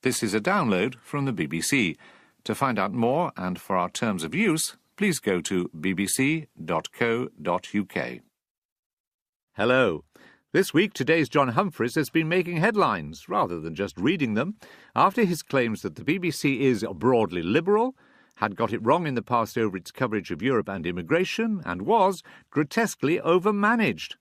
This is a download from the BBC. To find out more and for our terms of use, please go to bbc.co.uk. Hello. This week, today's John Humphrys has been making headlines, rather than just reading them, after his claims that the BBC is broadly liberal, had got it wrong in the past over its coverage of Europe and immigration, and was grotesquely overmanaged.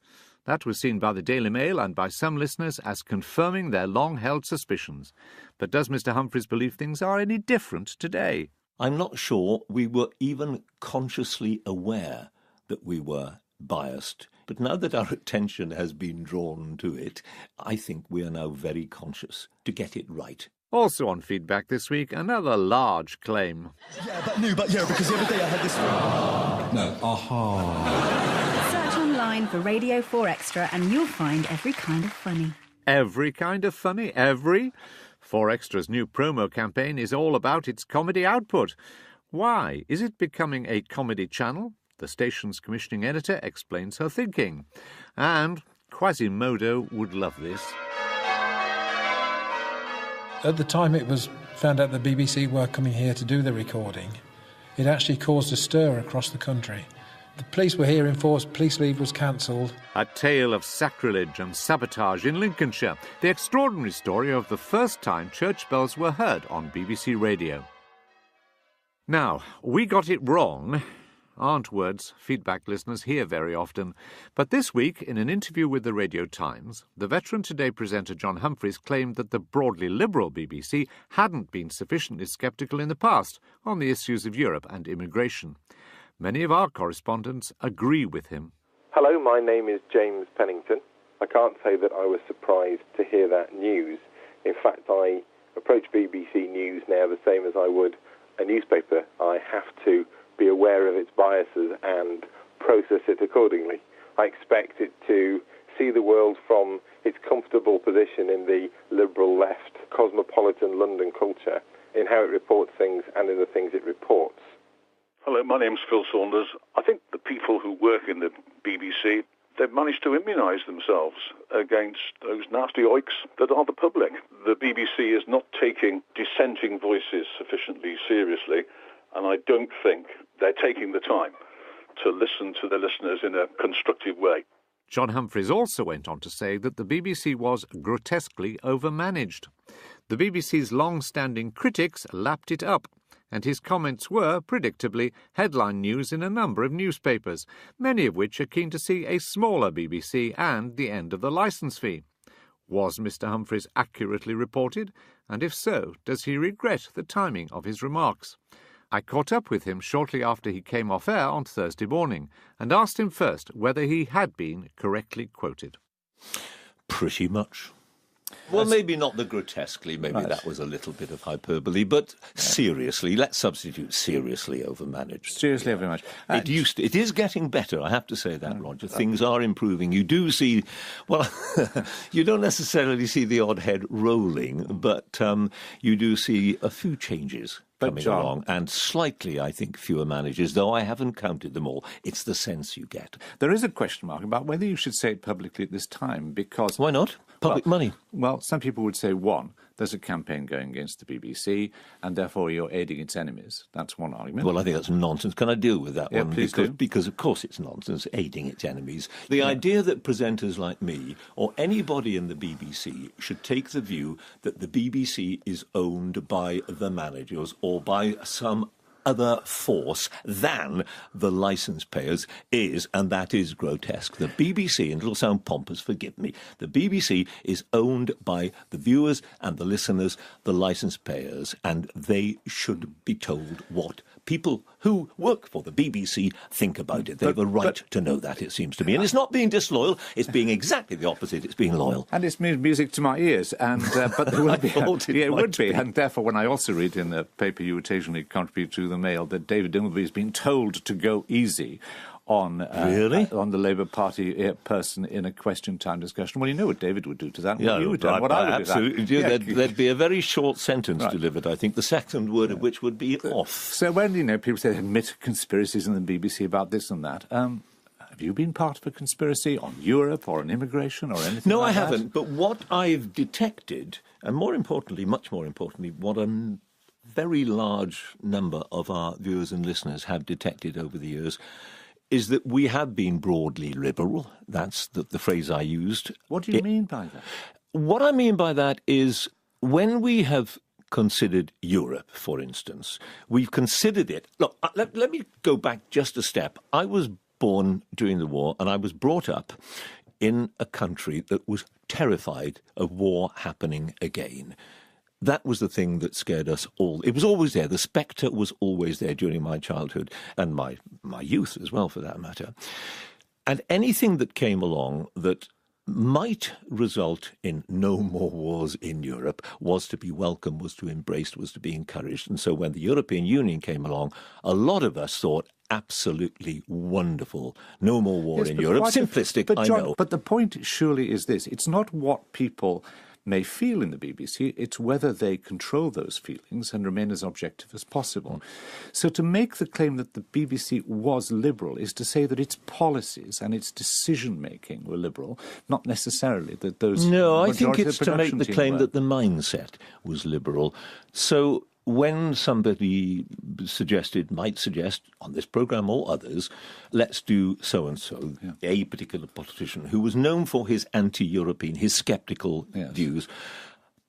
That was seen by the Daily Mail and by some listeners as confirming their long-held suspicions. But does Mr. Humphrys believe things are any different today? I'm not sure we were even consciously aware that we were biased. But now that our attention has been drawn to it, I think we are now very conscious to get it right. Also on feedback this week, another large claim. Because the other day I had this... No, aha. Search online for Radio 4 Extra and you'll find every kind of funny. Every kind of funny? Every? 4 Extra's new promo campaign is all about its comedy output. Why? Is it becoming a comedy channel? The station's commissioning editor explains her thinking. And Quasimodo would love this. At the time it was found out the BBC were coming here to do the recording, it actually caused a stir across the country. The police were here in force, police leave was cancelled. A tale of sacrilege and sabotage in Lincolnshire. The extraordinary story of the first time church bells were heard on BBC Radio. Now, we got it wrong aren't words feedback listeners hear very often. But this week, in an interview with the Radio Times, the Veteran Today presenter John Humphrys claimed that the broadly liberal BBC hadn't been sufficiently sceptical in the past on the issues of Europe and immigration. Many of our correspondents agree with him. Hello, my name is James Pennington. I can't say that I was surprised to hear that news. In fact, I approach BBC News now the same as I would a newspaper. I have to be aware of its biases and process it accordingly. I expect it to see the world from its comfortable position in the liberal left, cosmopolitan London culture, in how it reports things and in the things it reports. Hello, my name's Phil Saunders. I think the people who work in the BBC, they've managed to immunise themselves against those nasty oiks that are the public. The BBC is not taking dissenting voices sufficiently seriously, and I don't think they're taking the time to listen to the listeners in a constructive way. John Humphrys also went on to say that the BBC was grotesquely overmanaged. The BBC's long-standing critics lapped it up, and his comments were, predictably, headline news in a number of newspapers, many of which are keen to see a smaller BBC and the end of the licence fee. Was Mr. Humphrys accurately reported? And if so, does he regret the timing of his remarks? I caught up with him shortly after he came off air on Thursday morning and asked him first whether he had been correctly quoted. Pretty much. Well, maybe not the grotesquely, maybe that was a little bit of hyperbole, but seriously, let's substitute seriously overmanaged. Seriously overmanaged. It is getting better, I have to say that, Roger. Things are improving. You do see, well, you don't necessarily see the odd head rolling, but you do see a few changes coming along, and slightly, I think, fewer managers, though I haven't counted them all. It's the sense you get. There is a question mark about whether you should say it publicly at this time, because... Why not? Public money. Well, some people would say, one, there's a campaign going against the BBC, and therefore you're aiding its enemies. That's one argument. Well, I think that's nonsense. Can I deal with that one? Please do. Because, of course, it's nonsense, aiding its enemies. The idea that presenters like me, or anybody in the BBC, should take the view that the BBC is owned by the managers or by some other force than the licence payers is, and that is grotesque. The BBC, and it'll sound pompous, forgive me, the BBC is owned by the viewers and the listeners, the licence payers, and they should be told what people who work for the BBC think about it. They have a right to know that, it seems to me. And it's not being disloyal, it's being exactly the opposite, it's being loyal. And it's music to my ears, and but there will be... it would be. And therefore, when I also read in the paper you occasionally contribute to, the Mail, that David Dimbleby has been told to go easy on the Labour Party person in a question time discussion. Well, you know what David would do to that. Yeah, what you would do, what I would absolutely do. There'd be a very short sentence delivered, I think, the second word of which would be off. So when, people say admit conspiracies in the BBC about this and that, Have you been part of a conspiracy on Europe or on immigration or anything No, like I that? haven't. But what I've detected, and more importantly, much more importantly, what a very large number of our viewers and listeners have detected over the years, is that we have been broadly liberal. That's the phrase I used. What do you mean by that? What I mean by that is when we have considered Europe, for instance, we've considered it. Look, let me go back just a step. I was born during the war, and I was brought up in a country that was terrified of war happening again. That was the thing that scared us all. It was always there. The spectre was always there during my childhood and my youth as well, for that matter. And anything that came along that might result in no more wars in Europe was to be welcomed, was to be embraced, was to be encouraged. And so when the European Union came along, a lot of us thought, absolutely wonderful. No more war in Europe. Simplistic, but John, I know. But the point surely is this. It's not what people may feel in the BBC, it's whether they control those feelings and remain as objective as possible. So to make the claim that the BBC was liberal is to say that its policies and its decision-making were liberal, not necessarily that those... No, I think majority of it's the to make production the team claim were. that the mindset was liberal. So when somebody might suggest on this programme or others, let's do so-and-so, a particular politician who was known for his anti-European, his sceptical views,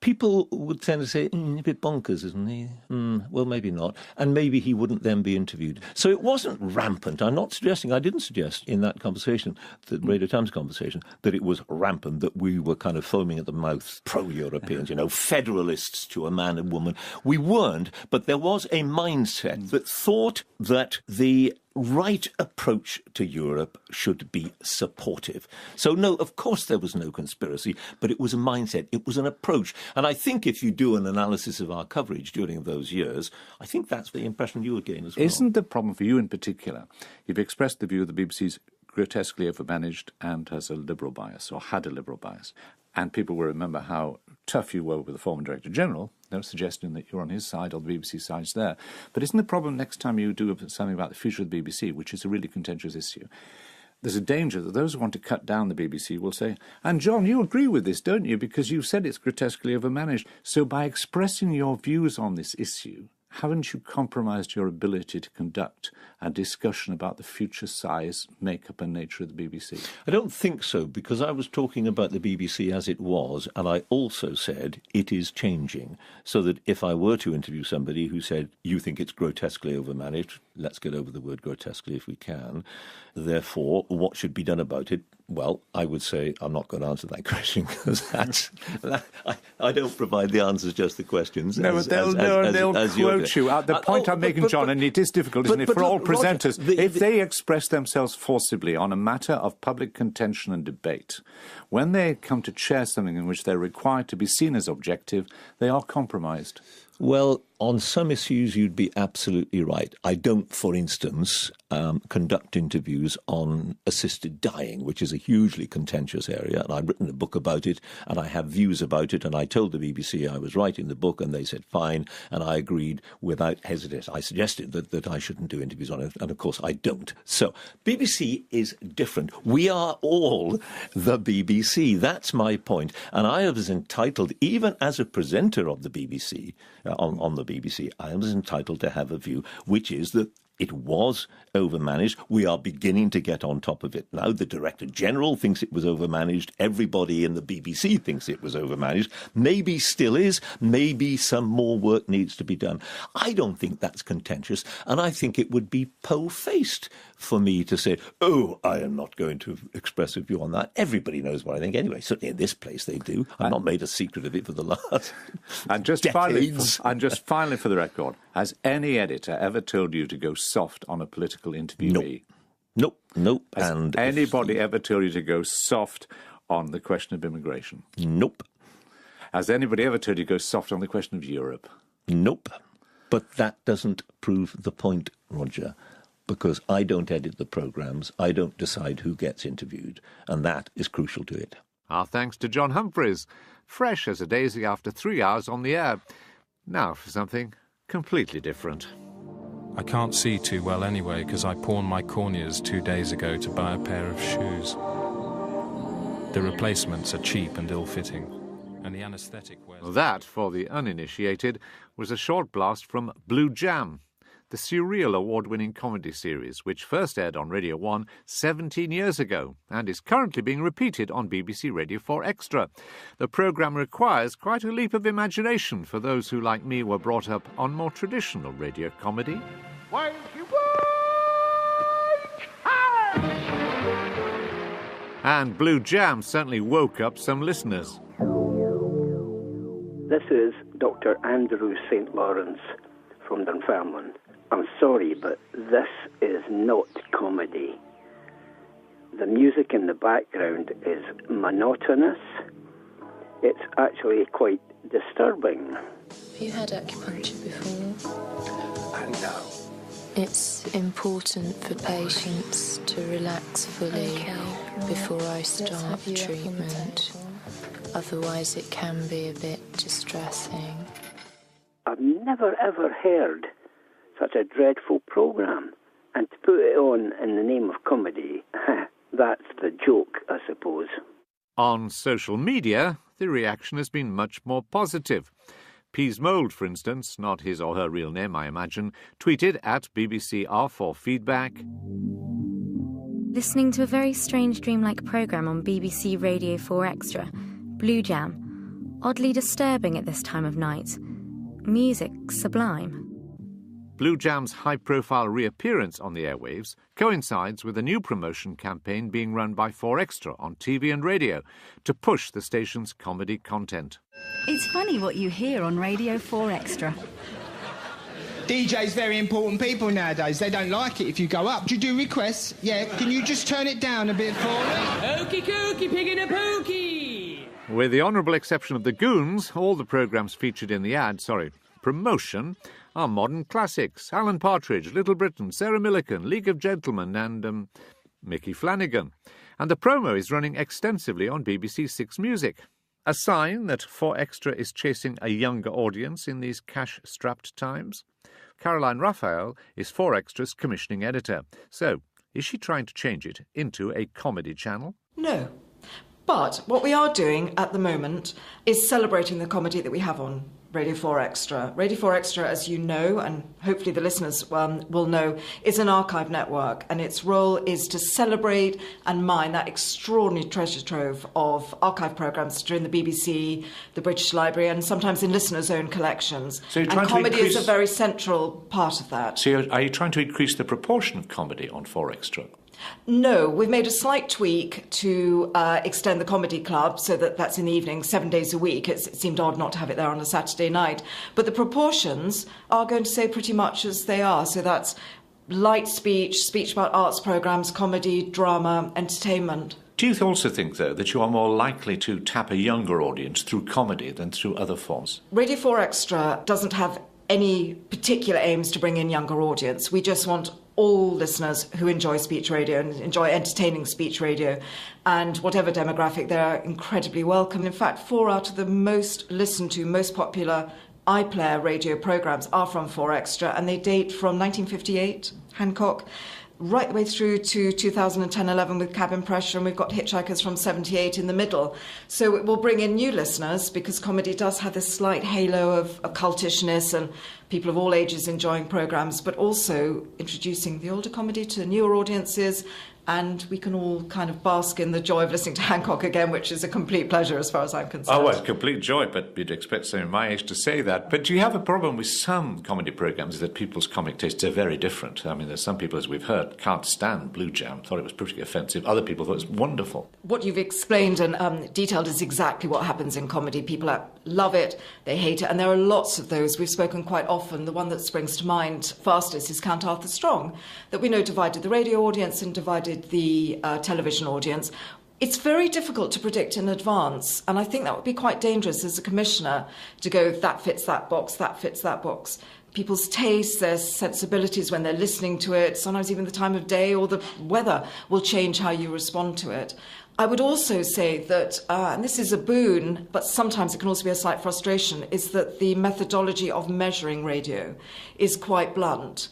people would tend to say, a bit bonkers, isn't he? Well, maybe not. And maybe he wouldn't then be interviewed. So it wasn't rampant. I didn't suggest in that conversation, the Radio Times conversation, that it was rampant, that we were kind of foaming at the mouth, pro-Europeans, federalists to a man and woman. We weren't, but there was a mindset that thought that the right approach to Europe should be supportive. So, no, of course there was no conspiracy, but it was a mindset. It was an approach. And I think if you do an analysis of our coverage during those years, I think that's the impression you would gain as well. Isn't the problem for you in particular, you've expressed the view the BBC's grotesquely overmanaged and has a liberal bias, or had a liberal bias, and people will remember how tough you were with the former Director General, no suggesting that you're on his side or the BBC side's there. But isn't the problem next time you do something about the future of the BBC, which is a really contentious issue, there's a danger that those who want to cut down the BBC will say, and John, you agree with this, don't you, because you've said it's grotesquely overmanaged. So by expressing your views on this issue, haven't you compromised your ability to conduct a discussion about the future size, makeup and nature of the BBC? I don't think so, because I was talking about the BBC as it was, and I also said it is changing, so that if I were to interview somebody who said, you think it's grotesquely overmanaged, let's get over the word grotesquely if we can, therefore, what should be done about it? Well, I would say I'm not going to answer that question, because I don't provide the answers, just the questions. No, but they'll quote you. The point I'm making, John, and it is difficult, isn't it, for all presenters, if they express themselves forcibly on a matter of public contention and debate, when they come to chair something in which they're required to be seen as objective, they are compromised. Well, on some issues, you'd be absolutely right. I don't, for instance, conduct interviews on assisted dying, which is a hugely contentious area, and I've written a book about it, and I have views about it, and I told the BBC I was writing the book, and they said fine, and I agreed without hesitation. I suggested that I shouldn't do interviews on it, and of course I don't. So, BBC is different. We are all the BBC. That's my point. And I was entitled, even as a presenter of the BBC, on the BBC, I was entitled to have a view, which is that it was overmanaged. We are beginning to get on top of it now. The Director General thinks it was overmanaged. Everybody in the BBC thinks it was overmanaged. Maybe still is. Maybe some more work needs to be done. I don't think that's contentious, and I think it would be po-faced for me to say, oh, I am not going to express a view on that. Everybody knows what I think anyway. Certainly in this place they do. I've not made a secret of it for the last and just decades. Finally, for the record, has any editor ever told you to go soft on a political interviewee? Nope. Has anybody ever told you to go soft on the question of immigration? Nope. Has anybody ever told you to go soft on the question of Europe? Nope. But that doesn't prove the point, Roger, because I don't edit the programmes, I don't decide who gets interviewed, and that is crucial to it. Our thanks to John Humphrys, fresh as a daisy after 3 hours on the air. Now for something completely different. I can't see too well anyway because I pawned my corneas 2 days ago to buy a pair of shoes. The replacements are cheap and ill-fitting, and the anaesthetic wears... That, for the uninitiated, was a short blast from Blue Jam, the surreal award-winning comedy series which first aired on Radio 1 17 years ago and is currently being repeated on BBC Radio 4 Extra. The programme requires quite a leap of imagination for those who, like me, were brought up on more traditional radio comedy. Wakey, wake! And Blue Jam certainly woke up some listeners. This is Dr. Andrew St. Lawrence from Dunfermline. I'm sorry, but this is not comedy. The music in the background is monotonous. It's actually quite disturbing. Have you had acupuncture before? No. It's important for patients to relax fully before I start treatment. Otherwise it can be a bit distressing. I've never ever heard such a dreadful programme. And to put it on in the name of comedy, that's the joke, I suppose. On social media, the reaction has been much more positive. Peas Mould, for instance, not his or her real name, I imagine, tweeted at BBC R4 Feedback. Listening to a very strange dreamlike programme on BBC Radio 4 Extra, Blue Jam. Oddly disturbing at this time of night. Music sublime. Blue Jam's high-profile reappearance on the airwaves coincides with a new promotion campaign being run by 4 Extra on TV and radio to push the station's comedy content. It's funny what you hear on Radio 4 Extra. DJ's very important people nowadays. They don't like it if you go up. Do you do requests? Yeah, can you just turn it down a bit for me? Okey cookie, pig in a pokey! With the honourable exception of The Goons, all the programmes featured in the promotion are modern classics. Alan Partridge, Little Britain, Sarah Millican, League of Gentlemen and Mickey Flanagan. And the promo is running extensively on BBC 6 Music. A sign that 4 Extra is chasing a younger audience in these cash-strapped times. Caroline Raphael is 4 Extra's commissioning editor. So, is she trying to change it into a comedy channel? No. But what we are doing at the moment is celebrating the comedy that we have on Radio 4 Extra. Radio 4 Extra, as you know, and hopefully the listeners will know, is an archive network, and its role is to celebrate and mine that extraordinary treasure trove of archive programmes during the BBC, the British Library, and sometimes in listeners' own collections. So and comedy is a very central part of that. So are you trying to increase the proportion of comedy on 4 Extra? No, we've made a slight tweak to extend the comedy club so that that's in the evening, 7 days a week. It seemed odd not to have it there on a Saturday night. But the proportions are going to stay pretty much as they are. So that's light speech, speech about arts programmes, comedy, drama, entertainment. Do you also think, though, that you are more likely to tap a younger audience through comedy than through other forms? Radio 4 Extra doesn't have any particular aims to bring in younger audience. We just want all listeners who enjoy speech radio and enjoy entertaining speech radio, and whatever demographic, they're incredibly welcome. In fact, 4 out of the most listened to, most popular iPlayer radio programmes are from 4 Extra, and they date from 1958, Hancock, right the way through to 2010-11 with Cabin Pressure, and we've got Hitchhikers from 78 in the middle. So it will bring in new listeners, because comedy does have this slight halo of occultishness and people of all ages enjoying programmes, but also introducing the older comedy to newer audiences, and we can all kind of bask in the joy of listening to Hancock again, which is a complete pleasure as far as I'm concerned. Oh, well, complete joy, but you'd expect someone my age to say that. But do you have a problem with some comedy programmes that people's comic tastes are very different? I mean, there's some people, as we've heard, can't stand Blue Jam, thought it was pretty offensive. Other people thought it was wonderful. What you've explained and detailed is exactly what happens in comedy. People love it, they hate it, and there are lots of those. We've spoken quite often. The one that springs to mind fastest is Count Arthur Strong, that we know divided the radio audience and divided the television audience. It's very difficult to predict in advance, and I think that would be quite dangerous as a commissioner to go, that fits that box, that fits that box. People's tastes, their sensibilities when they're listening to it, sometimes even the time of day or the weather will change how you respond to it. I would also say that, and this is a boon, but sometimes it can also be a slight frustration, is that the methodology of measuring radio is quite blunt.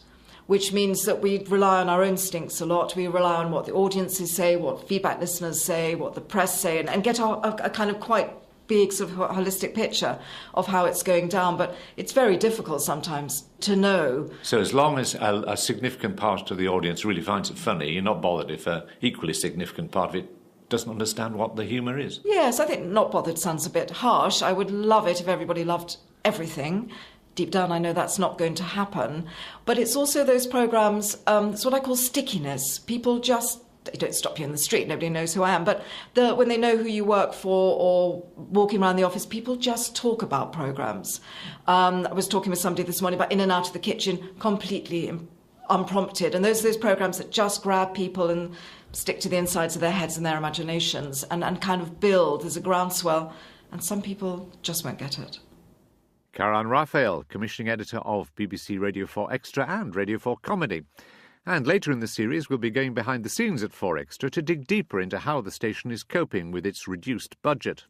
which means that we rely on our own instincts a lot. We rely on what the audiences say, what feedback listeners say, what the press say, and get a kind of quite big sort of holistic picture of how it's going down. But it's very difficult sometimes to know. So as long as a significant part of the audience really finds it funny, you're not bothered if an equally significant part of it doesn't understand what the humour is? Yes, I think not bothered sounds a bit harsh. I would love it if everybody loved everything. Deep down, I know that's not going to happen. But it's also those programmes, it's what I call stickiness. People just, they don't stop you in the street, nobody knows who I am, but when they know who you work for or walking around the office, people just talk about programmes. I was talking with somebody this morning about In and Out of the Kitchen, completely unprompted. And those are those programmes that just grab people and stick to the insides of their heads and their imaginations and kind of build as a groundswell. And some people just won't get it. Caroline Raphael, commissioning editor of BBC Radio 4 Extra and Radio 4 Comedy. And later in the series, we'll be going behind the scenes at 4 Extra to dig deeper into how the station is coping with its reduced budget.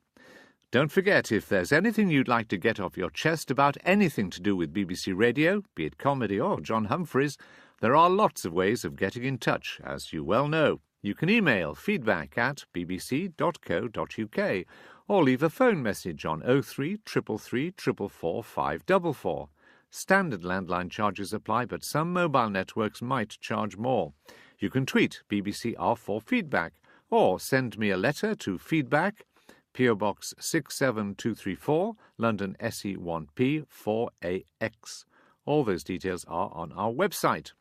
Don't forget, if there's anything you'd like to get off your chest about anything to do with BBC Radio, be it comedy or John Humphrys, there are lots of ways of getting in touch, as you well know. You can email feedback@bbc.co.uk or leave a phone message on 03 333 444 544. Standard landline charges apply, but some mobile networks might charge more. You can tweet BBC R4 Feedback or send me a letter to feedback, PO Box 67234, London SE1P 4AX. All those details are on our website.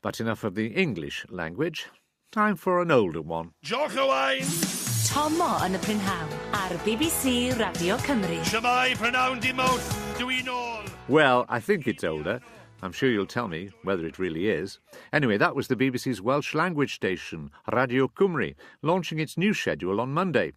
But enough of the English language. Time for an older one. Joch Owain! Tomo yn y Prynhawn ar BBC Radio Cymru. Shemai Prynhawn di Mawrth, dwi'n ôl. Well, I think it's older. I'm sure you'll tell me whether it really is. Anyway, that was the BBC's Welsh language station, Radio Cymru, launching its new schedule on Monday.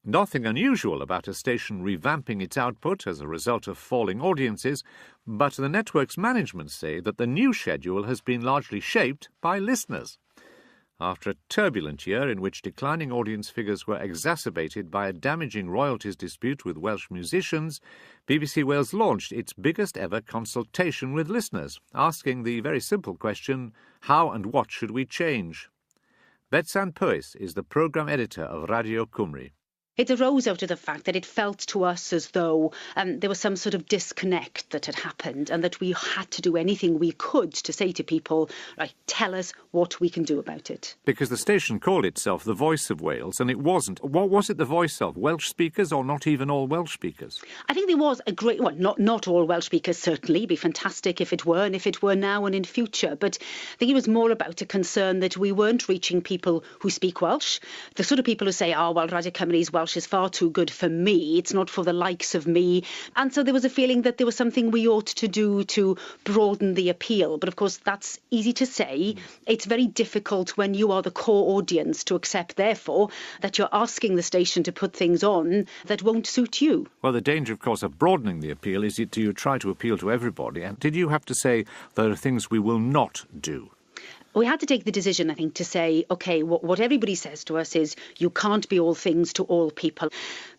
Nothing unusual about a station revamping its output as a result of falling audiences, but the network's management say that the new schedule has been largely shaped by listeners. After a turbulent year in which declining audience figures were exacerbated by a damaging royalties dispute with Welsh musicians, BBC Wales launched its biggest ever consultation with listeners, asking the very simple question, how and what should we change? Betsan Powys is the programme editor of Radio Cymru. It arose out of the fact that it felt to us as though there was some sort of disconnect that had happened and that we had to do anything we could to say to people, right, tell us what we can do about it. Because the station called itself the Voice of Wales, and it wasn't. What was it the voice of? Welsh speakers or not even all Welsh speakers? I think there was a great, well, not all Welsh speakers, certainly. It'd be fantastic if it were, and if it were now and in future. But I think it was more about a concern that we weren't reaching people who speak Welsh, the sort of people who say, oh, well, Radio Cymru's Welsh is far too good for me, it's not for the likes of me. And so there was a feeling that there was something we ought to do to broaden the appeal. But of course, that's easy to say. It's very difficult when you are the core audience to accept, therefore, that you're asking the station to put things on that won't suit you. Well, the danger, of course, of broadening the appeal is that you try to appeal to everybody. And did you have to say there are things we will not do? We had to take the decision, I think, to say, OK, what everybody says to us is you can't be all things to all people.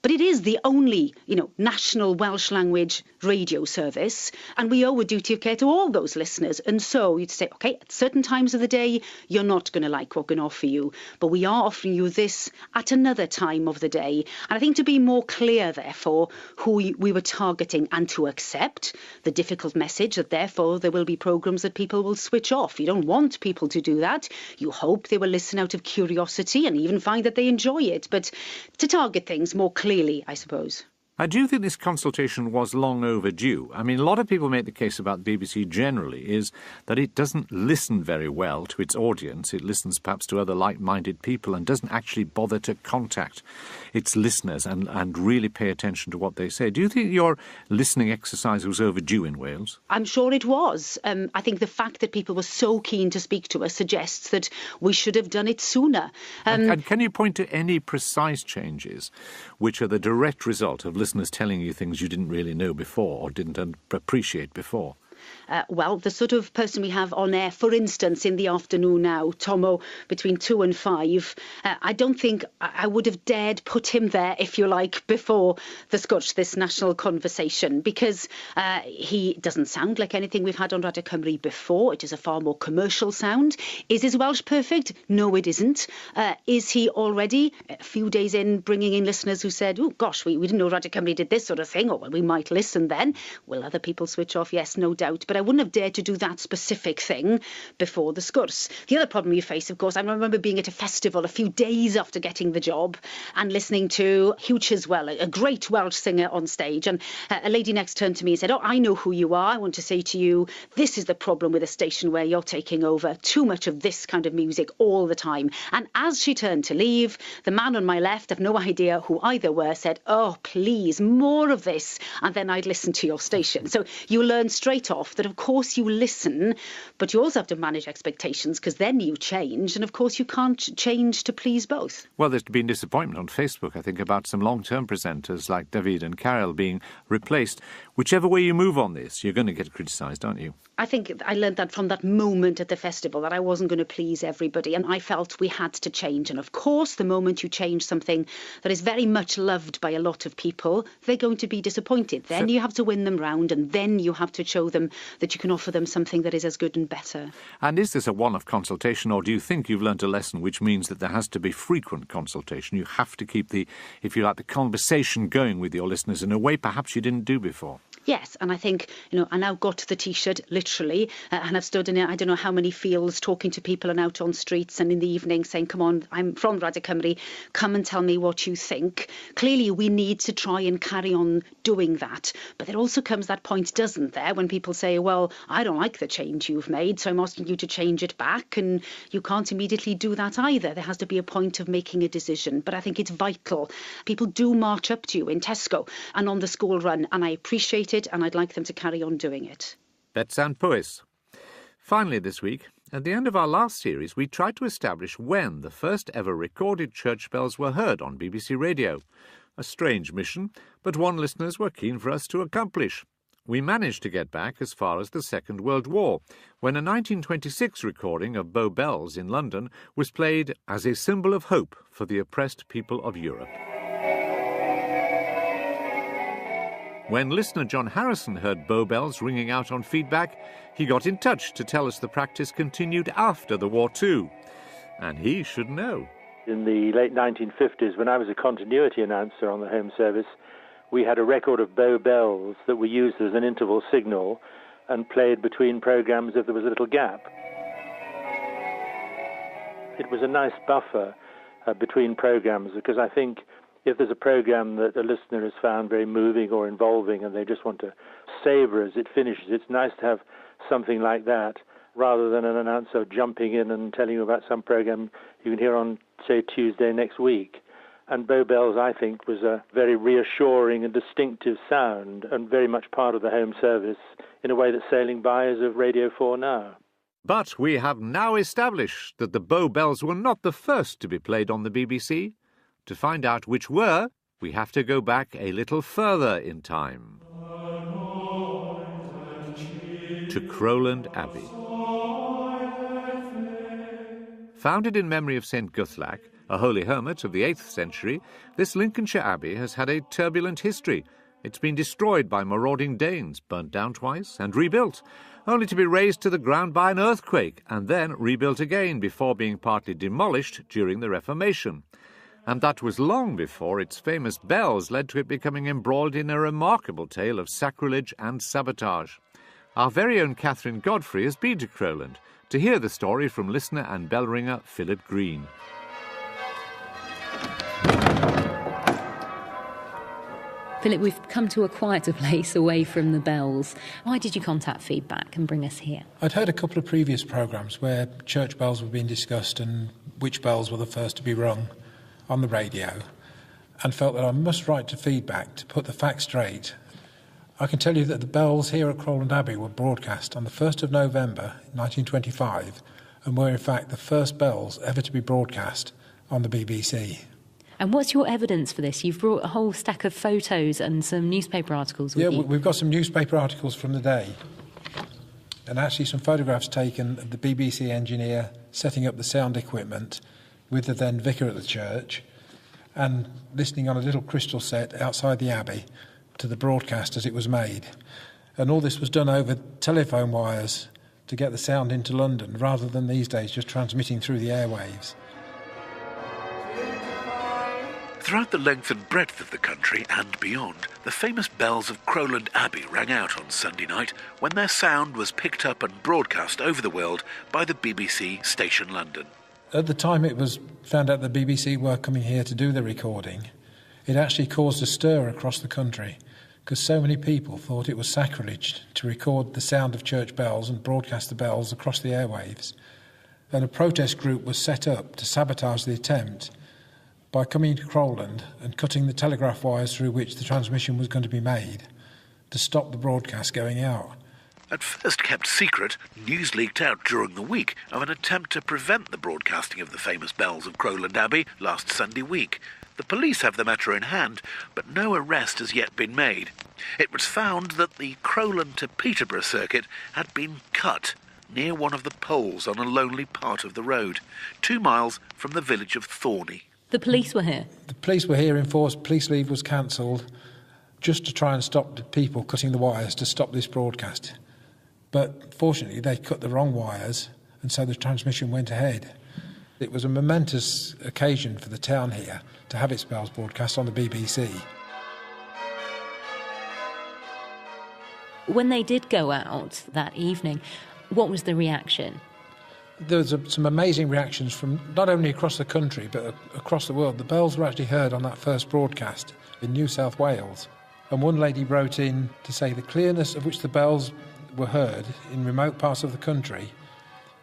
But it is the only, national Welsh language radio service, and we owe a duty of care to all those listeners. And so you'd say, OK, at certain times of the day, you're not going to like what we're going to offer you, but we are offering you this at another time of the day. And I think to be more clear, therefore, who we were targeting and to accept the difficult message that, therefore, there will be programmes that people will switch off. You don't want people to do that. You hope they will listen out of curiosity and even find that they enjoy it, but to target things more clearly, I suppose. I do think this consultation was long overdue. I mean, a lot of people make the case about BBC generally is that it doesn't listen very well to its audience. It listens perhaps to other like-minded people and doesn't actually bother to contact its listeners and really pay attention to what they say. Do you think your listening exercise was overdue in Wales? I'm sure it was. I think the fact that people were so keen to speak to us suggests that we should have done it sooner. And can you point to any precise changes which are the direct result of listeners telling you things you didn't really know before or didn't appreciate before? well, the sort of person we have on air, for instance, in the afternoon now, Tomo, between 2 and 5, I don't think I would have dared put him there, if you like, before the Sgwrs, this national conversation, because he doesn't sound like anything we've had on Radio Cymru before. It is a far more commercial sound. Is his Welsh perfect? No, it isn't. Is he already a few days in bringing in listeners who said, oh gosh, we didn't know Radio Cymru did this sort of thing, or well, we might listen then. Will other people switch off? Yes, no doubt. But I wouldn't have dared to do that specific thing before the Sgwrs. The other problem you face, of course, I remember being at a festival a few days after getting the job and listening to Hugh Chiswell, a great Welsh singer on stage, and a lady next turned to me and said, oh, I know who you are. I want to say to you, this is the problem with a station where you're taking over. Too much of this kind of music all the time. And as she turned to leave, the man on my left, I've no idea who either were, said, oh, please, more of this. And then I'd listen to your station. So you learn straight off that, of course, you listen, but you also have to manage expectations, because then you change. And of course, you can't change to please both. Well, there's been disappointment on Facebook, I think, about some long-term presenters like David and Carol being replaced. Whichever way you move on this, you're going to get criticised, aren't you? I think I learned that from that moment at the festival, that I wasn't going to please everybody, and I felt we had to change. And of course, the moment you change something that is very much loved by a lot of people, they're going to be disappointed. Then you have to win them round, and then you have to show them that you can offer them something that is as good and better. And is this a one-off consultation, or do you think you've learnt a lesson which means that there has to be frequent consultation? You have to keep the, if you like, the conversation going with your listeners in a way perhaps you didn't do before. Yes, and I think, I now got the T-shirt, literally, and I've stood in I don't know how many fields talking to people and out on streets and in the evening saying, come on, I'm from Radio Cymru, come and tell me what you think. Clearly, we need to try and carry on doing that. But there also comes that point, doesn't there, when people say, well, I don't like the change you've made, so I'm asking you to change it back, and you can't immediately do that either. There has to be a point of making a decision. But I think it's vital. People do march up to you in Tesco and on the school run, and I appreciate it, and I'd like them to carry on doing it. Betsan Powys. Finally this week, at the end of our last series, we tried to establish when the first ever recorded church bells were heard on BBC Radio. A strange mission, but one listeners were keen for us to accomplish. We managed to get back as far as the Second World War, when a 1926 recording of Bow Bells in London was played as a symbol of hope for the oppressed people of Europe. When listener John Harrison heard Bow Bells ringing out on feedback, he got in touch to tell us the practice continued after the war too. And he should know. In the late 1950s, when I was a continuity announcer on the Home Service, we had a record of Bow Bells that we used as an interval signal and played between programmes if there was a little gap. It was a nice buffer between programmes, because I think if there's a programme that a listener has found very moving or involving and they just want to savour as it finishes, it's nice to have something like that rather than an announcer jumping in and telling you about some programme you can hear on, say, Tuesday next week. And Bow Bells, I think, was a very reassuring and distinctive sound and very much part of the Home Service in a way that Sailing By is of Radio 4 now. But we have now established that the Bow Bells were not the first to be played on the BBC. To find out which were, we have to go back a little further in time. To Crowland Abbey. Founded in memory of St. Guthlac, a holy hermit of the 8th century, this Lincolnshire abbey has had a turbulent history. It's been destroyed by marauding Danes, burnt down twice, and rebuilt, only to be razed to the ground by an earthquake, and then rebuilt again before being partly demolished during the Reformation. And that was long before its famous bells led to it becoming embroiled in a remarkable tale of sacrilege and sabotage. Our very own Catherine Godfrey has been to Crowland to hear the story from listener and bell ringer Philip Green. Philip, we've come to a quieter place away from the bells. Why did you contact Feedback and bring us here? I'd heard a couple of previous programmes where church bells were being discussed and which bells were the first to be rung on the radio, and felt that I must write to Feedback to put the facts straight. I can tell you that the bells here at Crowland Abbey were broadcast on the 1st of November 1925 and were in fact the first bells ever to be broadcast on the BBC. And what's your evidence for this? You've brought a whole stack of photos and some newspaper articles with you. Yeah, we've got some newspaper articles from the day. and actually some photographs taken of the BBC engineer setting up the sound equipment with the then vicar at the church and listening on a little crystal set outside the Abbey to the broadcast as it was made. And all this was done over telephone wires to get the sound into London, rather than these days just transmitting through the airwaves. Throughout the length and breadth of the country and beyond, the famous bells of Crowland Abbey rang out on Sunday night when their sound was picked up and broadcast over the world by the BBC Station London. At the time it was found out the BBC were coming here to do the recording, it actually caused a stir across the country, because so many people thought it was sacrilege to record the sound of church bells and broadcast the bells across the airwaves. And a protest group was set up to sabotage the attempt by coming to Crowland and cutting the telegraph wires through which the transmission was going to be made to stop the broadcast going out. At first kept secret, news leaked out during the week of an attempt to prevent the broadcasting of the famous bells of Crowland Abbey last Sunday week. The police have the matter in hand, but no arrest has yet been made. It was found that the Crowland to Peterborough circuit had been cut near one of the poles on a lonely part of the road, 2 miles from the village of Thorney. The police were here? The police were here in force. Police leave was cancelled just to try and stop the people cutting the wires to stop this broadcast. But fortunately they cut the wrong wires, and so the transmission went ahead. It was a momentous occasion for the town here to have its bells broadcast on the BBC. When they did go out that evening, what was the reaction? There was some amazing reactions from not only across the country but across the world. The bells were actually heard on that first broadcast in New South Wales. And one lady wrote in to say the clearness of which the bells were heard in remote parts of the country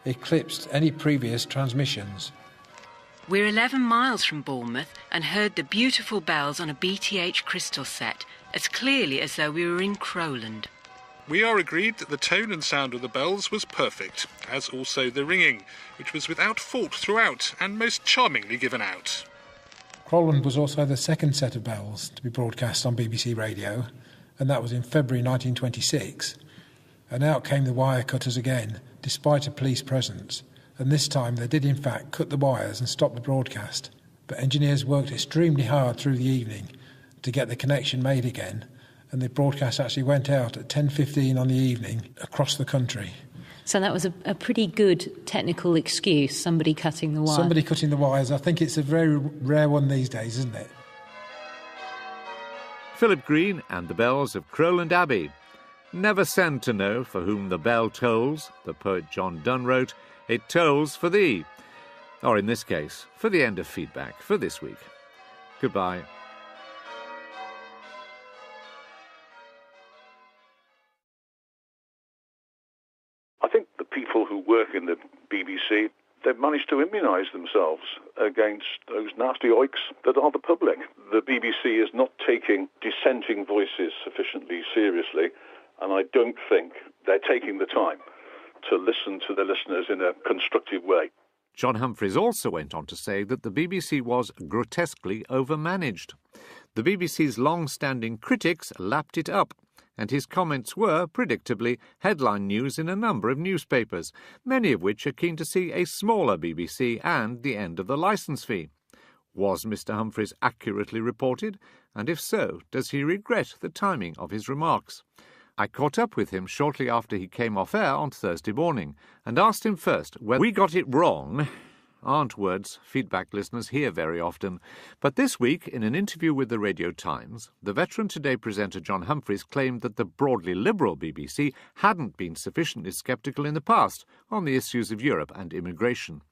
eclipsed any previous transmissions. We're 11 miles from Bournemouth and heard the beautiful bells on a BTH crystal set as clearly as though we were in Crowland. We are agreed that the tone and sound of the bells was perfect, as also the ringing, which was without fault throughout and most charmingly given out. Crowland was also the second set of bells to be broadcast on BBC Radio, and that was in February 1926. And out came the wire cutters again, despite a police presence, and this time they did in fact cut the wires and stop the broadcast. But engineers worked extremely hard through the evening to get the connection made again, and the broadcast actually went out at 10:15 on the evening across the country. So that was a pretty good technical excuse, somebody cutting the wires. Somebody cutting the wires. I think it's a very rare one these days, isn't it? Philip Green and the bells of Crowland Abbey. Never send to know for whom the bell tolls, the poet John Donne wrote, it tolls for thee. Or in this case, for the end of feedback for this week. Goodbye. I think the people who work in the BBC, they've managed to immunise themselves against those nasty oiks that are the public. The BBC is not taking dissenting voices sufficiently seriously, and I don't think they're taking the time to listen to the listeners in a constructive way. John Humphrys also went on to say that the BBC was grotesquely overmanaged. The BBC's long-standing critics lapped it up, and his comments were, predictably, headline news in a number of newspapers, many of which are keen to see a smaller BBC and the end of the licence fee. Was Mr. Humphrys accurately reported? And if so, does he regret the timing of his remarks? I caught up with him shortly after he came off air on Thursday morning and asked him first whether we got it wrong. Aren't words feedback listeners hear very often. But this week, in an interview with the Radio Times, the Veteran Today presenter John Humphrys claimed that the broadly liberal BBC hadn't been sufficiently sceptical in the past on the issues of Europe and immigration.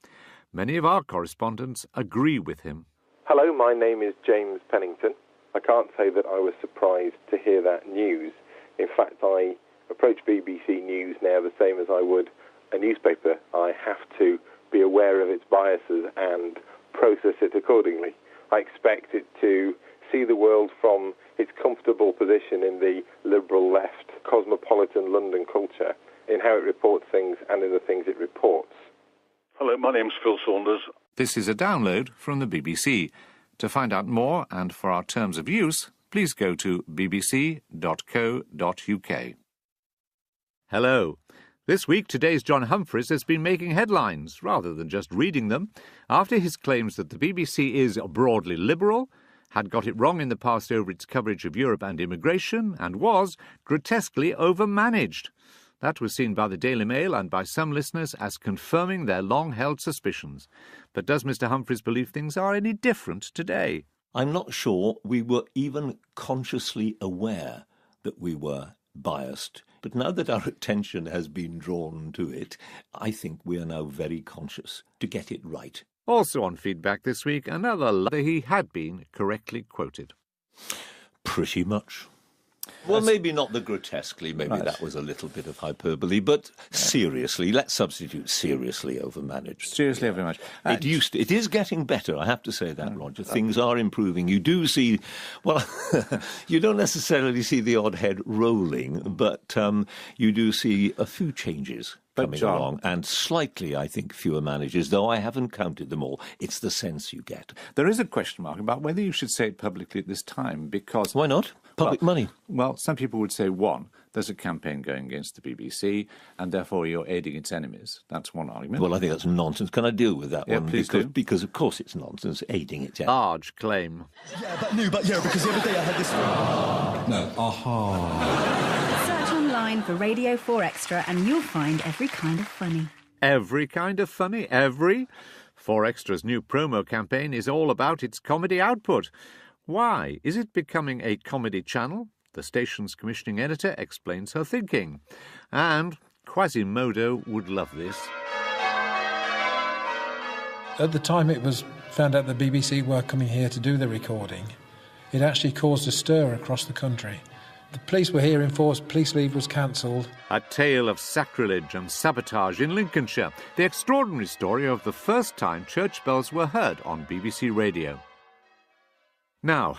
Many of our correspondents agree with him. Hello, my name is James Pennington. I can't say that I was surprised to hear that news. In fact, I approach BBC News now the same as I would a newspaper. I have to be aware of its biases and process it accordingly. I expect it to see the world from its comfortable position in the liberal left, cosmopolitan London culture, in how it reports things and in the things it reports. Hello, my name's Phil Saunders. This is a download from the BBC. To find out more and for our terms of use, please go to bbc.co.uk. Hello. This week, today's John Humphrys has been making headlines, rather than just reading them, after his claims that the BBC is broadly liberal, had got it wrong in the past over its coverage of Europe and immigration, and was grotesquely overmanaged. That was seen by the Daily Mail and by some listeners as confirming their long-held suspicions. But does Mr. Humphrys believe things are any different today? I'm not sure we were even consciously aware that we were biased. But now that our attention has been drawn to it, I think we are now very conscious to get it right. Also on feedback this week, another lie he had been correctly quoted. Pretty much. Well, maybe not the grotesquely, maybe that was a little bit of hyperbole, but seriously, let's substitute seriously overmanaged. Seriously overmanaged. It is getting better, I have to say that, Roger. Things are improving. You do see, well, you don't necessarily see the odd head rolling, but you do see a few changes coming along, and slightly, I think, fewer managers, though I haven't counted them all. It's the sense you get. There is a question mark about whether you should say it publicly at this time, because... Why not? Public money. Well, some people would say, one, there's a campaign going against the BBC, and therefore you're aiding its enemies. That's one argument. Well, I think that's nonsense. Can I deal with that one? Please because, of course, it's nonsense, aiding its enemies. Large claim. Yeah, because the other day I had this... No, Search online for Radio 4 Extra and you'll find every kind of funny. Every kind of funny? Every? 4 Extra's new promo campaign is all about its comedy output. Why? Is it becoming a comedy channel? The station's commissioning editor explains her thinking. And Quasimodo would love this. At the time it was found out the BBC were coming here to do the recording, it actually caused a stir across the country. The police were here enforced, police leave was cancelled. A tale of sacrilege and sabotage in Lincolnshire. The extraordinary story of the first time church bells were heard on BBC Radio. Now,